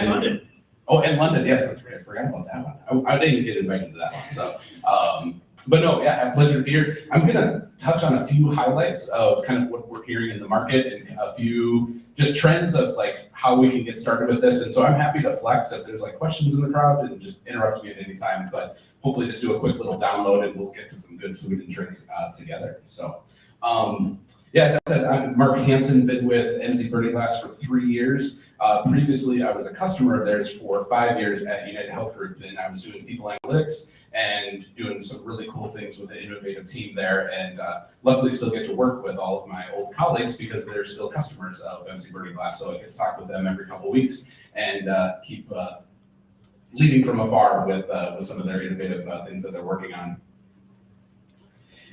And London. Oh, and London, yes, that's right. I forgot about that one. I didn't get invited to that one. So, but no, yeah, a pleasure to be here. I'm going to touch on a few highlights of kind of what we're hearing in the market and a few just trends of like how we can get started with this. And so I'm happy to flex if there's like questions in the crowd and just interrupt me at any time. But hopefully just do a quick little download and we'll get to some good food and drink together. So, yeah, as I said, I'm Mark Hanson, been with Emsi Birdie Glass for 3 years. Previously, I was a customer of theirs for 5 years at United Health Group, and I was doing people analytics and doing some really cool things with the innovative team there. And luckily, still get to work with all of my old colleagues because they're still customers of Emsi Birdie Glass. So I get to talk with them every couple of weeks and keep leading from afar with some of their innovative things that they're working on.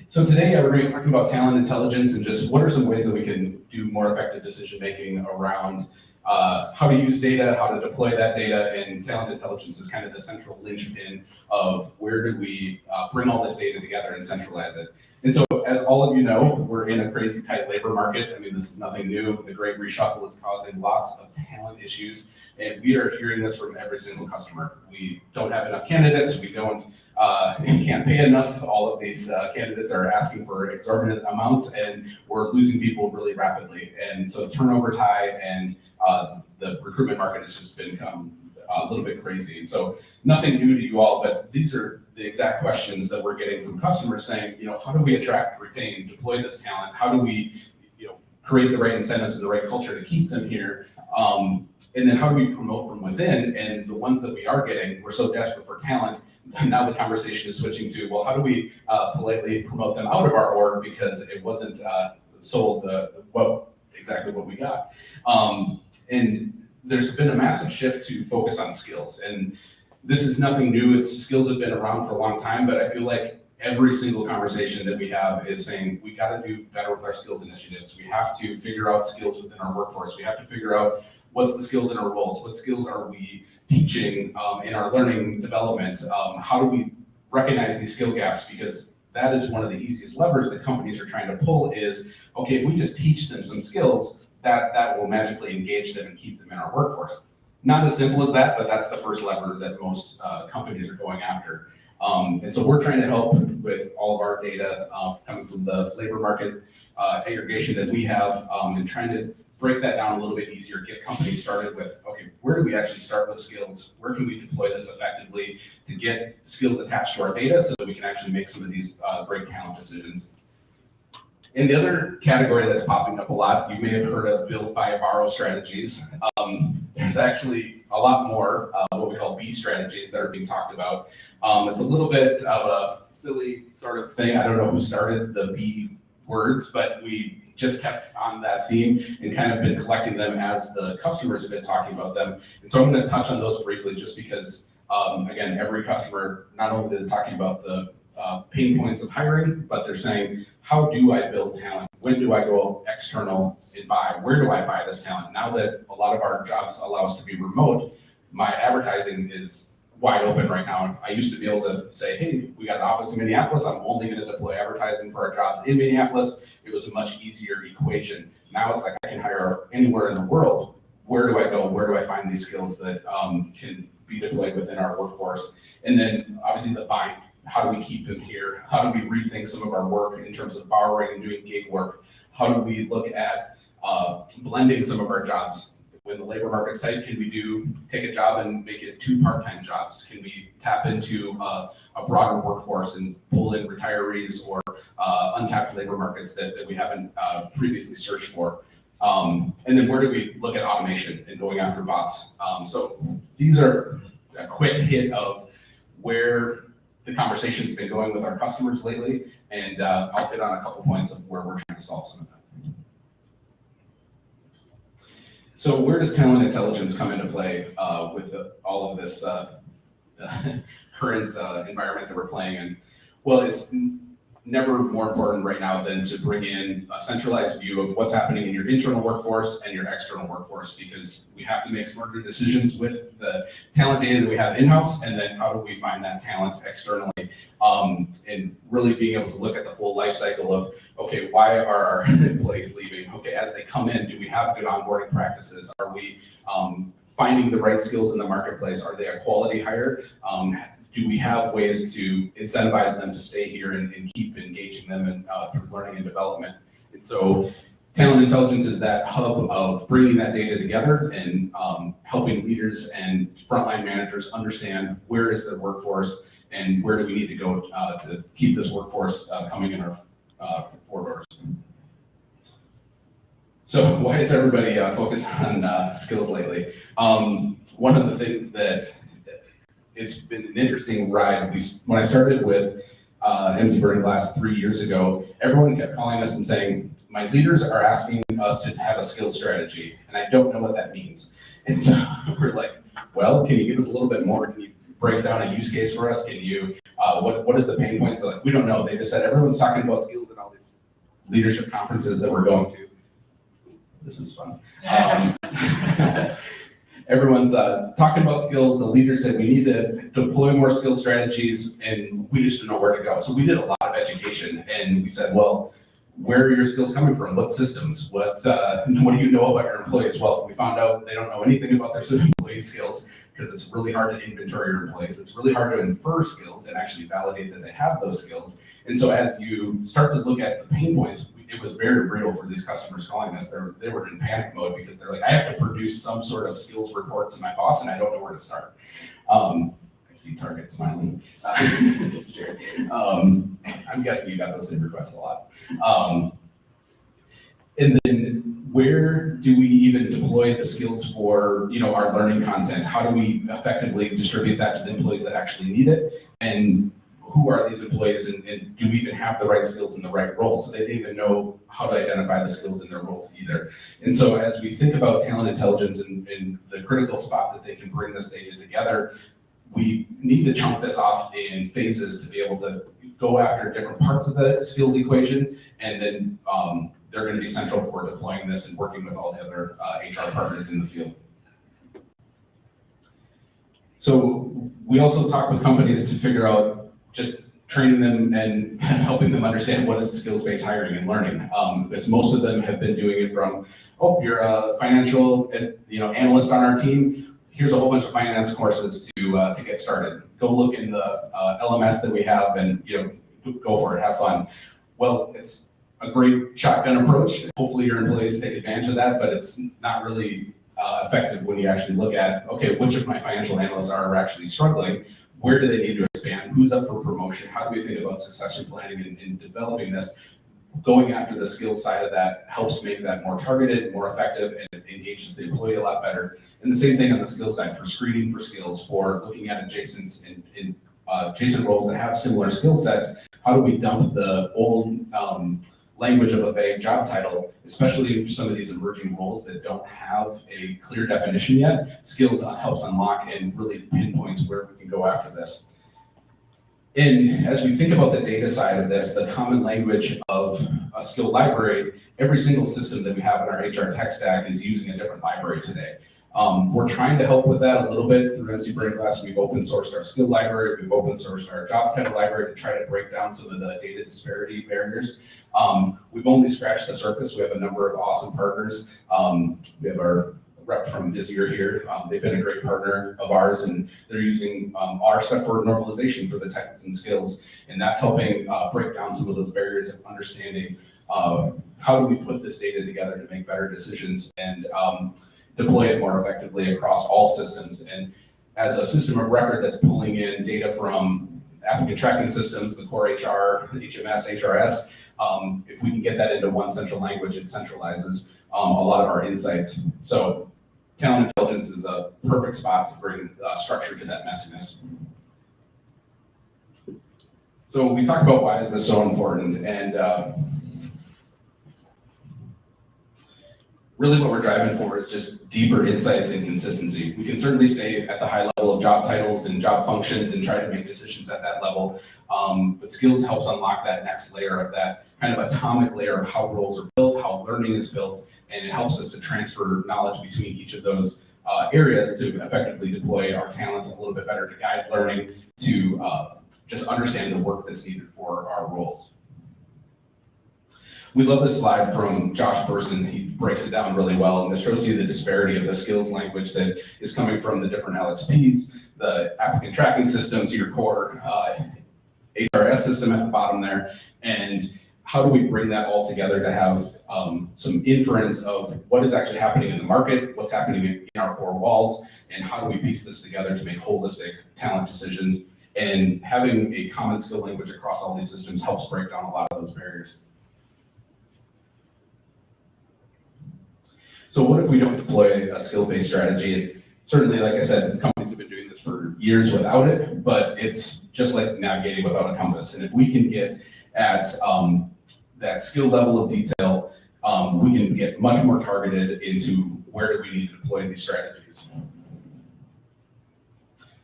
So today we're going to be talking about talent intelligence and just what are some ways that we can do more effective decision making around how to use data, how to deploy that data, and talent intelligence is kind of the central linchpin of where do we bring all this data together and centralize it. And so as all of you know, we're in a crazy tight labor market. I mean, this is nothing new. The great reshuffle is causing lots of talent issues, and we are hearing this from every single customer. We don't have enough candidates. We can't pay enough. All of these candidates are asking for exorbitant amounts, and we're losing people really rapidly. And so turnover's high, and the recruitment market has just become a little bit crazy. And so nothing new to you all, but these are the exact questions that we're getting from customers saying, how do we attract, retain, deploy this talent? How do we, create the right incentives and the right culture to keep them here? And then how do we promote from within? And the ones that we are getting, we're so desperate for talent. Now the conversation is switching to, well, how do we politely promote them out of our org because it wasn't sold exactly what we got. And there's been a massive shift to focus on skills. And this is nothing new. Skills have been around for a long time, but I feel like every single conversation that we have is saying we got to do better with our skills initiatives. We have to figure out skills within our workforce. We have to figure out what's the skills in our roles, what skills are we teaching in our learning development, how do we recognize these skill gaps, because that is one of the easiest levers that companies are trying to pull is, okay, if we just teach them some skills, that will magically engage them and keep them in our workforce. Not as simple as that, but that's the first lever that most companies are going after. And so we're trying to help with all of our data coming from the labor market aggregation that we have and trying to break that down a little bit easier, get companies started with, okay, where do we actually start with skills? Where can we deploy this effectively to get skills attached to our data so that we can actually make some of these great talent decisions? And the other category that's popping up a lot, you may have heard of build, buy, borrow strategies. There's actually a lot more what we call B strategies that are being talked about. It's a little bit of a silly sort of thing. I don't know who started the B words, but we just kept on that theme and kind of been collecting them as the customers have been talking about them. And so I'm going to touch on those briefly just because, again, every customer, not only they're talking about the pain points of hiring, but they're saying, how do I build talent? When do I go external and buy? Where do I buy this talent? Now that a lot of our jobs allow us to be remote, my advertising is wide open right now. I used to be able to say, hey, we got an office in Minneapolis. I'm only going to deploy advertising for our jobs in Minneapolis. It was a much easier equation. Now it's like I can hire anywhere in the world. Where do I go? Where do I find these skills that can be deployed within our workforce? And then obviously the buying. How do we keep them here? How do we rethink some of our work in terms of borrowing and doing gig work? How do we look at blending some of our jobs? When the labor market's tight, can we take a job and make it 2 part-time jobs? Can we tap into a broader workforce and pull in retirees or untapped labor markets that we haven't previously searched for? And then where do we look at automation and going after bots? So these are a quick hit of where the conversation's been going with our customers lately, and I'll hit on a couple points of where we're trying to solve some of that. So where does talent intelligence come into play with all of this current environment that we're playing in? Well, it's never more important right now than to bring in a centralized view of what's happening in your internal workforce and your external workforce, because we have to make smarter decisions with the talent data that we have in-house, and then how do we find that talent externally, and really being able to look at the full life cycle of, okay, why are our employees leaving? Okay, as they come in, do we have good onboarding practices? Are we finding the right skills in the marketplace. Are they a quality hire? Do we have ways to incentivize them to stay here and keep engaging them through learning and development? And so talent intelligence is that hub of bringing that data together and helping leaders and frontline managers understand where is their workforce and where do we need to go to keep this workforce coming in our four doors. So why is everybody focused on skills lately? One of the things that it's been an interesting ride. When I started with Emsi Burning Glass 3 years ago, everyone kept calling us and saying, my leaders are asking us to have a skill strategy, and I don't know what that means. And so we're like, well, can you give us a little bit more? Can you break down a use case for us? Can you, what is the pain points? They're like, we don't know. They just said everyone's talking about skills at all these leadership conferences that we're going to. This is fun. Everyone's talking about skills. The leaders said we need to deploy more skill strategies, and we just didn't know where to go. So we did a lot of education, and we said, well, where are your skills coming from? What systems? What do you know about your employees? Well, we found out they don't know anything about their employee skills because it's really hard to inventory your employees. It's really hard to infer skills and actually validate that they have those skills. And so as you start to look at the pain points, it was very real for these customers calling us. They were in panic mode because they're like, I have to produce some sort of skills report to my boss and I don't know where to start. I see Target smiling. Sure. I'm guessing you got those same requests a lot. And then where do we even deploy the skills for our learning content? How do we effectively distribute that to the employees that actually need it? And who are these employees, and do we even have the right skills in the right roles? So they didn't even know how to identify the skills in their roles either. And so as we think about talent intelligence and the critical spot that they can bring this data together, we need to chunk this off in phases to be able to go after different parts of the skills equation, and then they're going to be central for deploying this and working with all the other HR partners in the field. So we also talk with companies to figure out just training them and helping them understand what is skills-based hiring and learning. Because most of them have been doing it from, oh, you're a financial analyst on our team. Here's a whole bunch of finance courses to get started. Go look in the LMS that we have and go for it, have fun. Well, it's a great shotgun approach. Hopefully your employees take advantage of that, but it's not really effective when you actually look at, okay, which of my financial analysts are actually struggling? Where do they need to expand? Who's up for promotion? How do we think about succession planning and developing this? Going after the skills side of that helps make that more targeted, more effective, and it engages the employee a lot better. And the same thing on the skills side for screening for skills, for looking at adjacent roles that have similar skill sets. How do we dump the old language of a vague job title, especially for some of these emerging roles that don't have a clear definition yet? Skills helps unlock and really pinpoints where we can go after this. And as we think about the data side of this, the common language of a skill library, every single system that we have in our HR tech stack is using a different library today. We're trying to help with that a little bit through Emsi Burning Glass. We've open sourced our skill library, we've open sourced our job title library to try to break down some of the data disparity barriers. We've only scratched the surface. We have a number of awesome partners. We have our rep from Busier here. They've been a great partner of ours, and they're using our stuff for normalization for the techniques and skills. And that's helping break down some of those barriers of understanding how do we put this data together to make better decisions and deploy it more effectively across all systems. And as a system of record that's pulling in data from applicant tracking systems, the core HR, HMS, HRS, if we can get that into one central language, it centralizes a lot of our insights. So talent intelligence is a perfect spot to bring structure to that messiness. So we talked about why is this so important, and really what we're driving for is just deeper insights and consistency. We can certainly stay at the high level of job titles and job functions and try to make decisions at that level, but skills helps unlock that next layer of that kind of atomic layer of how roles are built, how learning is built, and it helps us to transfer knowledge between each of those areas to effectively deploy our talent a little bit better, to guide learning, to just understand the work that's needed for our roles. We love this slide from Josh Burson. He breaks it down really well, and this shows you the disparity of the skills language that is coming from the different LXPs, the applicant tracking systems, your core HRS system at the bottom there, and how do we bring that all together to have some inference of what is actually happening in the market, what's happening in our four walls, and how do we piece this together to make holistic talent decisions. And having a common skill language across all these systems helps break down a lot of those barriers. So what if we don't deploy a skill-based strategy? And certainly, like I said, companies have been doing this for years without it, but it's just like navigating without a compass. And if we can get at that skill level of detail, we can get much more targeted into where do we need to deploy these strategies.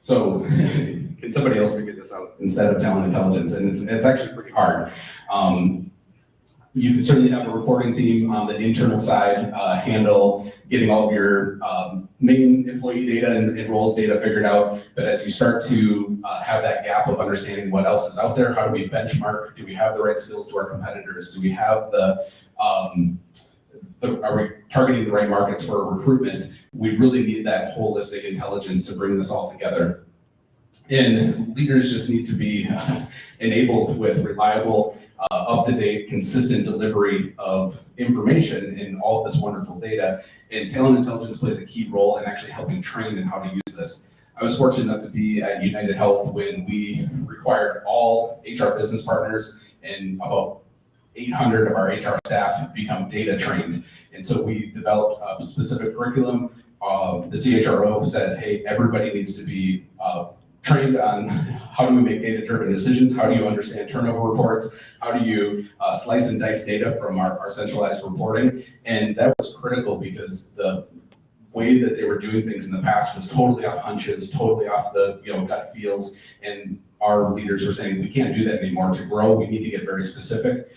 So can somebody else figure this out instead of talent intelligence? And it's actually pretty hard. You can certainly have a reporting team on the internal side handle getting all of your main employee data and roles data figured out. But as you start to have that gap of understanding what else is out there, how do we benchmark? Do we have the right skills to our competitors? Do we have are we targeting the right markets for recruitment? We really need that holistic intelligence to bring this all together. And leaders just need to be enabled with reliable, up-to-date, consistent delivery of information in all of this wonderful data. And talent intelligence plays a key role in actually helping train in how to use this. I was fortunate enough to be at United Health when we required all HR business partners and about 800 of our HR staff become data trained. And so we developed a specific curriculum. The CHRO said, hey, everybody needs to be trained on how do we make data-driven decisions, how do you understand turnover reports, how do you slice and dice data from our centralized reporting. And that was critical because the way that they were doing things in the past was totally off hunches, totally off the gut feels. And our leaders were saying, we can't do that anymore. To grow, we need to get very specific.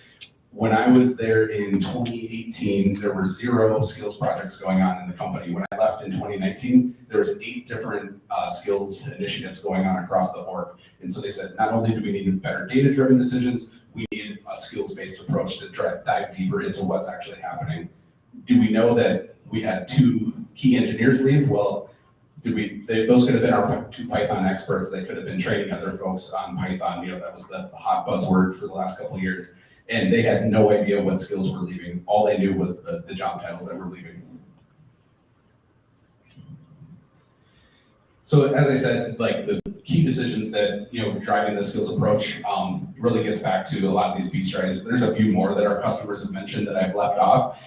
When I was there in 2018, there were 0 skills projects going on in the company. When I left in 2019, there was 8 different skills initiatives going on across the org. And so they said, not only do we need better data-driven decisions, we need a skills-based approach to dive deeper into what's actually happening. Do we know that we had 2 key engineers leave? Well, those could have been our 2 Python experts. They could have been training other folks on Python. That was the hot buzzword for the last couple of years. And they had no idea what skills were leaving. All they knew was the job titles that were leaving. So as I said, like the key decisions that, driving the skills approach really gets back to a lot of these B strategies. There's a few more that our customers have mentioned that I've left off.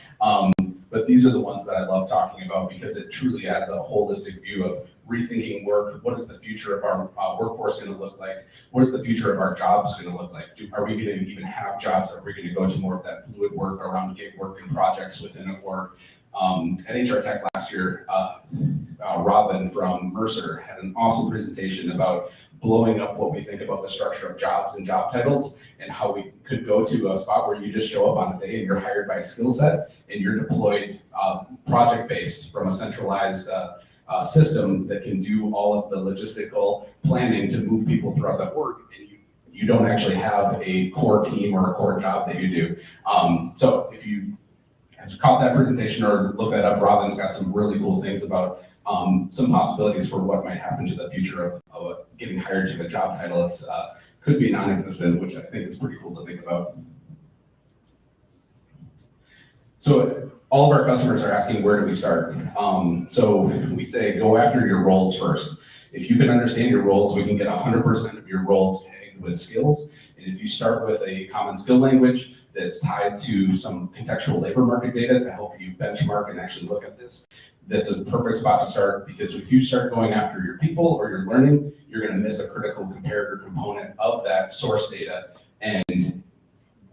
But these are the ones that I love talking about because it truly has a holistic view of rethinking work. What is the future of our workforce going to look like? What is the future of our jobs going to look like? Are we going to even have jobs? Are we going to go to more of that fluid work around gig work and projects within a work? At HR Tech last year, Robin from Mercer had an awesome presentation about blowing up what we think about the structure of jobs and job titles and how we could go to a spot where you just show up on a day and you're hired by a skill set and you're deployed project-based from a centralized system that can do all of the logistical planning to move people throughout that work. And you don't actually have a core team or a core job that you do. So if you caught that presentation or look that up, Robin's got some really cool things about some possibilities for what might happen to the future of getting hired to a job title. It's could be non-existent, which I think is pretty cool to think about. So all of our customers are asking, where do we start? So we say, go after your roles first. If you can understand your roles, we can get 100% of your roles tagged with skills. And if you start with a common skill language that's tied to some contextual labor market data to help you benchmark and actually look at this, that's a perfect spot to start, because if you start going after your people or your learning, you're going to miss a critical comparator component of that source data. And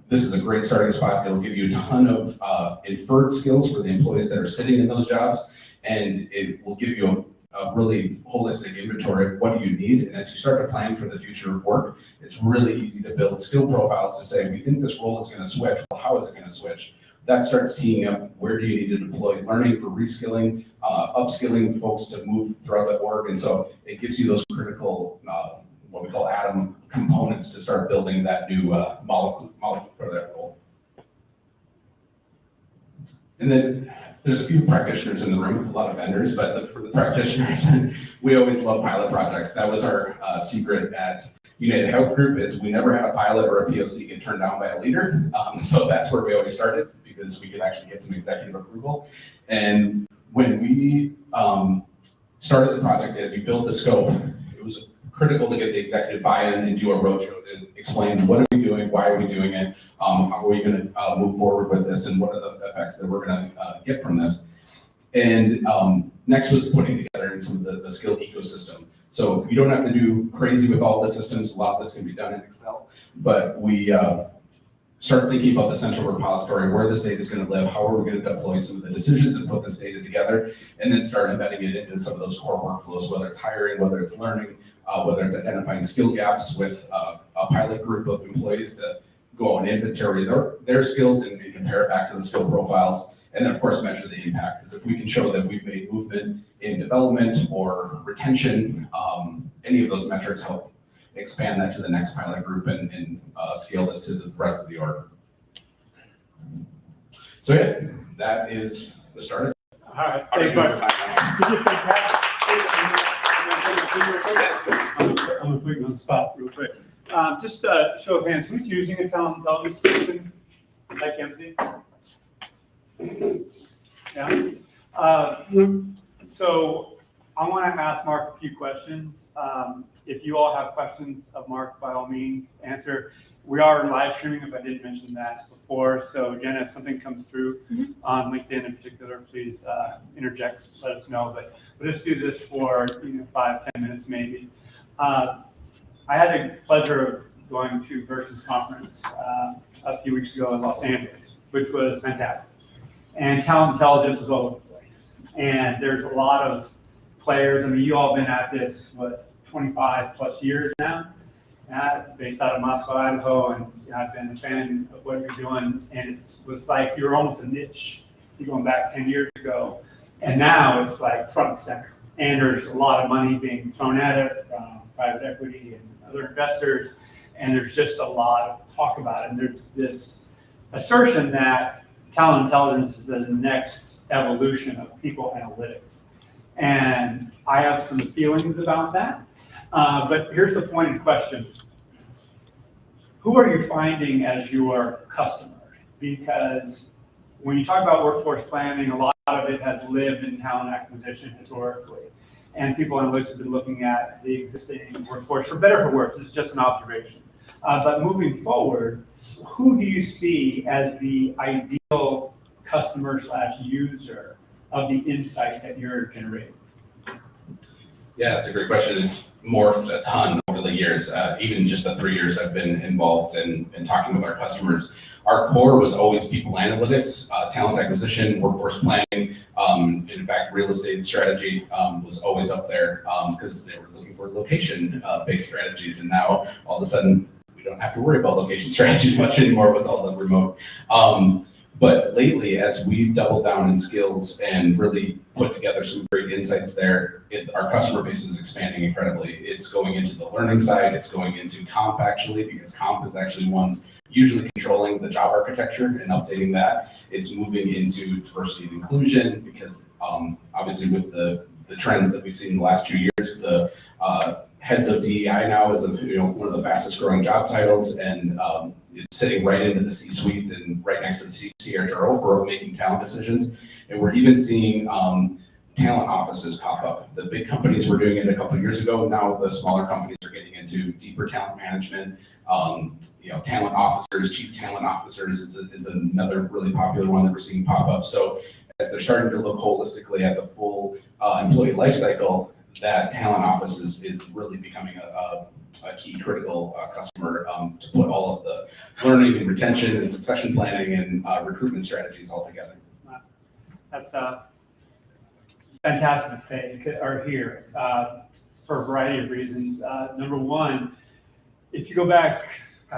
this is a great starting spot. It'll give you a ton of inferred skills for the employees that are sitting in those jobs, and it will give you a really holistic inventory of what do you need. And as you start to plan for the future of work, it's really easy to build skill profiles to say, we think this role is going to switch. Well, how is it going to switch? That starts teeing up where do you need to deploy learning for reskilling, upskilling folks to move throughout the org. And so it gives you those critical, what we call atom components to start building that new molecule for that role. And then there's a few practitioners in the room, a lot of vendors, but for the practitioners, we always love pilot projects. That was our secret at United Health Group, is we never had a pilot or a POC get turned down by a leader. So that's where we always started, because we could actually get some executive approval. And when we started the project, as you build the scope, it was critical to get the executive buy-in and do a roadshow to explain what are we doing, why are we doing it, how are we going to move forward with this, and what are the effects that we're going to get from this. And next was putting together some of the skill ecosystem. So you don't have to do crazy with all the systems. A lot of this can be done in Excel, but we start thinking about the central repository, where this data is going to live, how are we going to deploy some of the decisions and put this data together, and then start embedding it into some of those core workflows, whether it's hiring, whether it's learning, whether it's identifying skill gaps with a pilot group of employees to go and inventory their skills and compare it back to the skill profiles, and then of course measure the impact. Because if we can show that we've made movement in development or retention, any of those metrics help expand that to the next pilot group and scale this to the rest of the org. So yeah, that is the start. All right, thank you. I'm gonna put you on the spot real quick. Just a show of hands, who's using a talent intelligence solution like Emsi? Yeah. So I want to ask Mark a few questions. If you all have questions of Mark, by all means, answer. We are live streaming, if I didn't mention that before. So Jenna, if something comes through on LinkedIn in particular, please interject, let us know. But we'll just do this for 5-10 minutes maybe. I had the pleasure of going to Versus Conference a few weeks ago in Los Angeles, which was fantastic. And talent intelligence was all over the place. And there's a lot of players. I mean, you all been at this, 25 plus years now, based out of Moscow, Idaho, and I've been a fan of what you're doing. And it was like you're almost a niche. You're going back 10 years ago. And now it's like front and center. And there's a lot of money being thrown at it from private equity and other investors. And there's just a lot of talk about it. And there's this assertion that talent intelligence is the next evolution of people analytics. And I have some feelings about that. But here's the pointed question. Who are you finding as your customer? Because when you talk about workforce planning, a lot of it has lived in talent acquisition historically. And people analytics have been looking at the existing workforce, for better or for worse. It's just an observation. But moving forward, who do you see as the ideal customer/user of the insight that you're generating? Yeah, that's a great question. It's morphed a ton over the years. Even just the 3 years I've been involved in talking with our customers. Our core was always people analytics, talent acquisition, workforce planning. In fact, real estate strategy was always up there because they were looking for location-based strategies. And now all of a sudden, we don't have to worry about location strategies much anymore with all the remote. But lately, as we've doubled down in skills and really put together some great insights there, our customer base is expanding incredibly. It's going into the learning side, it's going into comp actually, because comp is actually one's usually controlling the job architecture and updating that. It's moving into diversity and inclusion because obviously with the trends that we've seen in the last 2 years, the heads of DEI now is one of the fastest growing job titles, and it's sitting right into the C-suite and right next to the CHRO for making talent decisions. And we're even seeing talent offices pop up. The big companies were doing it a couple of years ago. Now the smaller companies are getting into deeper talent management. Talent officers, chief talent officers is another really popular one that we're seeing pop up. So as they're starting to look holistically at the full employee life cycle, that talent office is really becoming a key critical customer to put all of the learning and retention and succession planning and recruitment strategies all together. That's fantastic to say or hear for a variety of reasons. Number one, if you go back,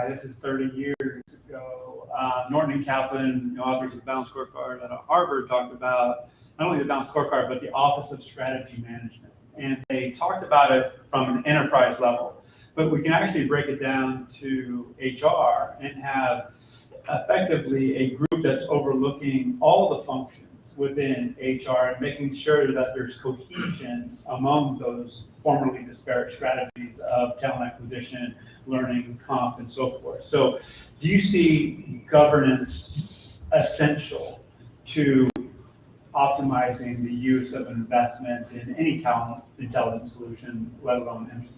this is 30 years ago, Norton and Kaplan, authors of the Balanced Scorecard at Harvard, talked about not only the Balanced Scorecard, but the Office of Strategy Management. And they talked about it from an enterprise level. But we can actually break it down to HR and have effectively a group that's overlooking all the functions within HR and making sure that there's cohesion among those formerly disparate strategies of talent acquisition, learning, comp, and so forth. So do you see governance essential to optimizing the use of investment in any talent intelligence solution, let alone Emsi?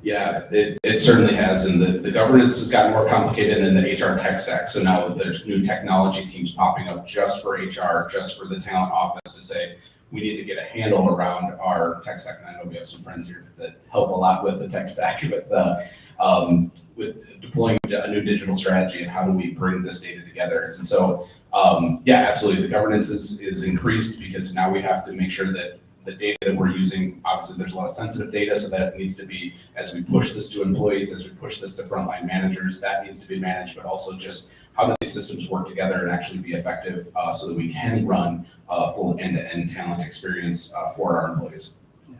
Yeah, it certainly has, and the governance has gotten more complicated in the HR tech stack. So now there's new technology teams popping up just for HR, just for the talent office to say, we need to get a handle around our tech stack. And I know we have some friends here that help a lot with the tech stack, with deploying a new digital strategy and how do we bring this data together. And so, yeah, absolutely, the governance is increased because now we have to make sure that the data that we're using, obviously there's a lot of sensitive data, so that it needs to be, as we push this to employees, as we push this to frontline managers, that needs to be managed, but also just how do these systems work together and actually be effective so that we can run a full end-to-end talent experience for our employees. Yeah.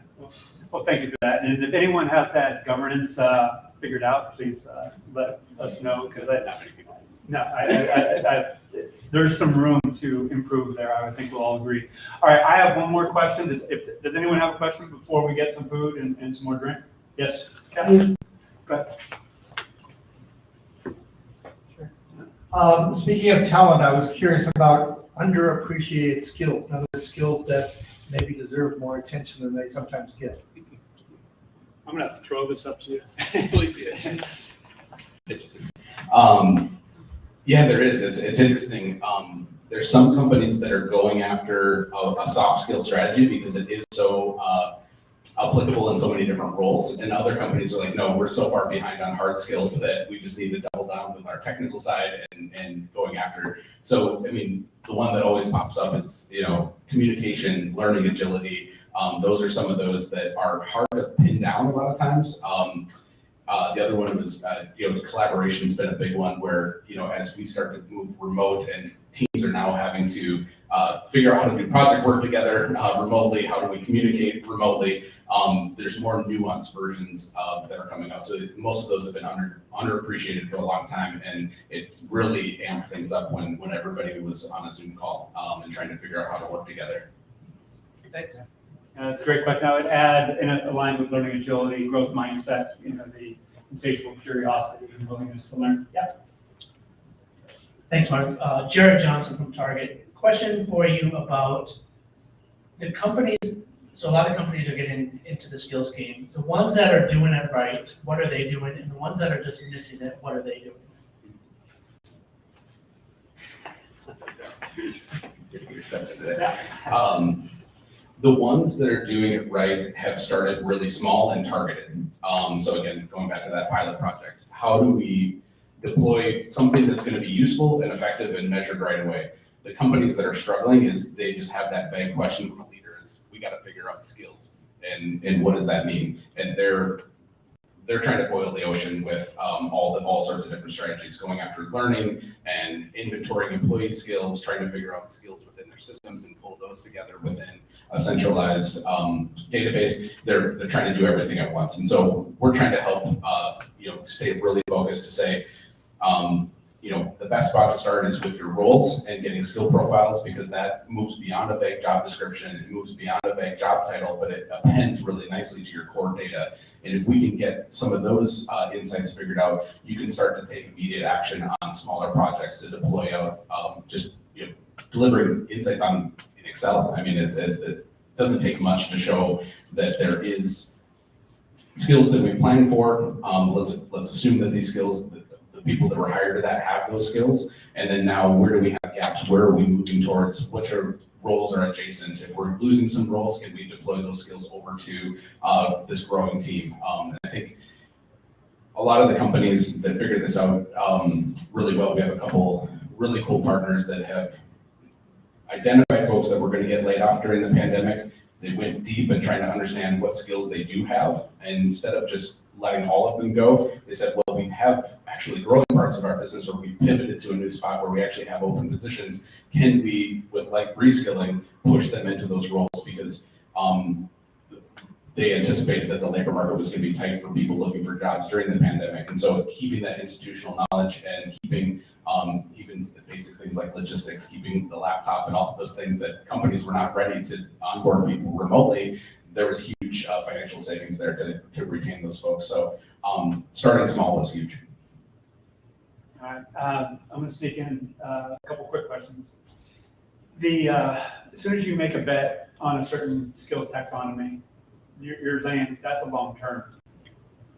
Well, thank you for that. And if anyone has that governance figured out, please let us know, because there's some room to improve there. I think we'll all agree. All right, I have one more question. Does anyone have a question before we get some food and some more drink? Yes, Kevin? Go ahead. Sure. Speaking of talent, I was curious about underappreciated skills, in other words, skills that maybe deserve more attention than they sometimes get. I'm gonna have to throw this up to you. Please, yeah, there is. It's interesting. There's some companies that are going after a soft skill strategy because it is so applicable in so many different roles, and other companies are like, no, we're so far behind on hard skills that we just need to double down with our technical side and going after. So, I mean, the one that always pops up is, communication, learning agility. Those are some of those that are hard to pin down a lot of times. The other one was, collaboration's been a big one where, as we start to move remote and teams are now having to figure out how to do project work together remotely, how do we communicate remotely, there's more nuanced versions that are coming out. So most of those have been underappreciated for a long time, and it really amped things up when everybody was on a Zoom call and trying to figure out how to work together. Thanks. That's a great question. I would add, in aligned with learning agility, growth mindset, the insatiable curiosity and willingness to learn. Yeah. Thanks, Mark. Jared Johnson from Target. Question for you about the companies. So a lot of companies are getting into the skills game. The ones that are doing it right, what are they doing? And the ones that are just missing it, what are they doing? The ones that are doing it right have started really small and targeted. So again, going back to that pilot project, how do we deploy something that's going to be useful and effective and measured right away? The companies that are struggling is they just have that vague question from the leaders. We got to figure out skills and what does that mean? And they're trying to boil the ocean with all sorts of different strategies, going after learning and inventorying employee skills, trying to figure out skills within their systems and pull those together within a centralized database. They're trying to do everything at once. And so we're trying to help stay really focused to say, the best spot to start is with your roles and getting skill profiles, because that moves beyond a vague job description, it moves beyond a vague job title, but it appends really nicely to your core data. And if we can get some of those insights figured out, you can start to take immediate action on smaller projects to deploy out delivering insights in Excel. I mean, it doesn't take much to show that there is skills that we planned for. Let's assume that these skills, the people that were hired to that have those skills. And then now, where do we have gaps? Where are we moving towards? Which roles are adjacent? If we're losing some roles, can we deploy those skills over to this growing team? And I think a lot of the companies that figured this out really well, we have a couple really cool partners that have identified folks that were going to get laid off during the pandemic. They went deep in trying to understand what skills they do have. And instead of just letting all of them go, they said, well, we have actually growing parts of our business, or we've pivoted to a new spot where we actually have open positions. Can we, with like reskilling, push them into those roles? Because they anticipated that the labor market was going to be tight for people looking for jobs during the pandemic. And so keeping that institutional knowledge and keeping even basic things like logistics, keeping the laptop and all of those things that companies were not ready to onboard people remotely, there was huge financial savings there to retain those folks. So starting small was huge. All right, I'm going to sneak in a couple quick questions. As soon as you make a bet on a certain skills taxonomy, you're saying that's a long-term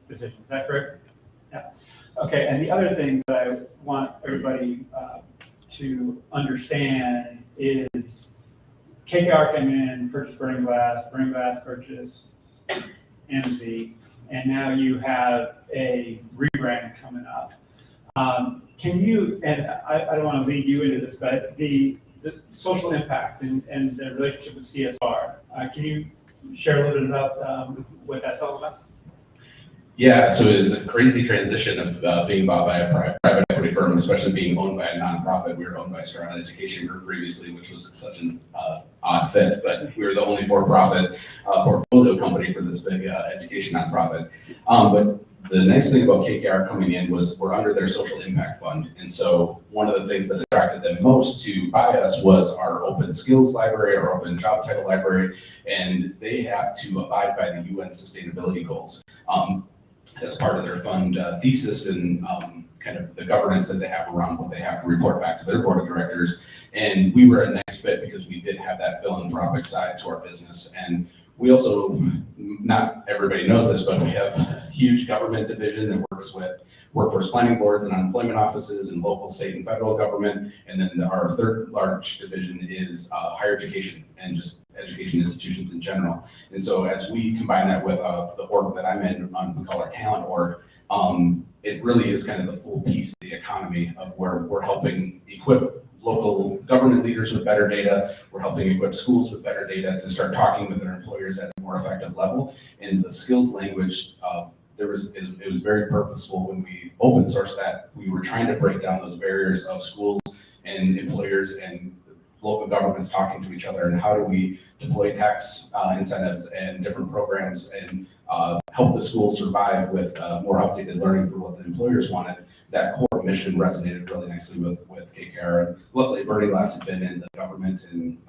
decision. Is that correct? Yeah. Okay. And the other thing that I want everybody to understand is KKR came in, purchased Burning Glass purchased Emsi, and now you have a rebrand coming up. Can you, and I don't want to lead you into this, but the social impact and the relationship with CSR, can you share a little bit about what that's all about? Yeah, so it was a crazy transition of being bought by a private equity firm, especially being owned by a nonprofit. We were owned by Strata Education Group previously, which was such an odd fit, but we were the only for-profit portfolio company for this big education nonprofit. But the nice thing about KKR coming in was we're under their social impact fund. And so one of the things that attracted them most to buy us was our open skills library, our open job title library, and they have to abide by the UN sustainability goals. As part of their fund thesis and kind of the governance that they have around what they have to report back to their board of directors. And we were a nice fit because we did have that philanthropic side to our business. And we also, not everybody knows this, but we have a huge government division that works with workforce planning boards and unemployment offices and local, state, and federal government. And then our third large division is higher education and just education institutions in general. And so as we combine that with the org that I'm in, we call our talent org, it really is kind of the full piece of the economy of where we're helping equip local government leaders with better data. We're helping equip schools with better data to start talking with their employers at a more effective level. And the skills language, it was very purposeful when we open sourced that. We were trying to break down those barriers of schools and employers and local governments talking to each other, and how do we deploy tax incentives and different programs and help the schools survive with more updated learning for what the employers wanted. That core mission resonated really nicely with KKR. And luckily, Burning Glass had been in the government and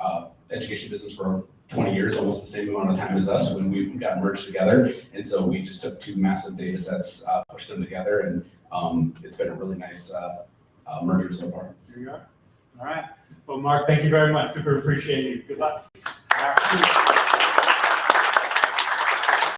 education business for 20 years, almost the same amount of time as us when we got merged together. And so we just took two massive data sets, pushed them together, and it's been a really nice merger so far. Here you are. All right. Well, Mark, thank you very much. Super appreciate you. Good luck. All right.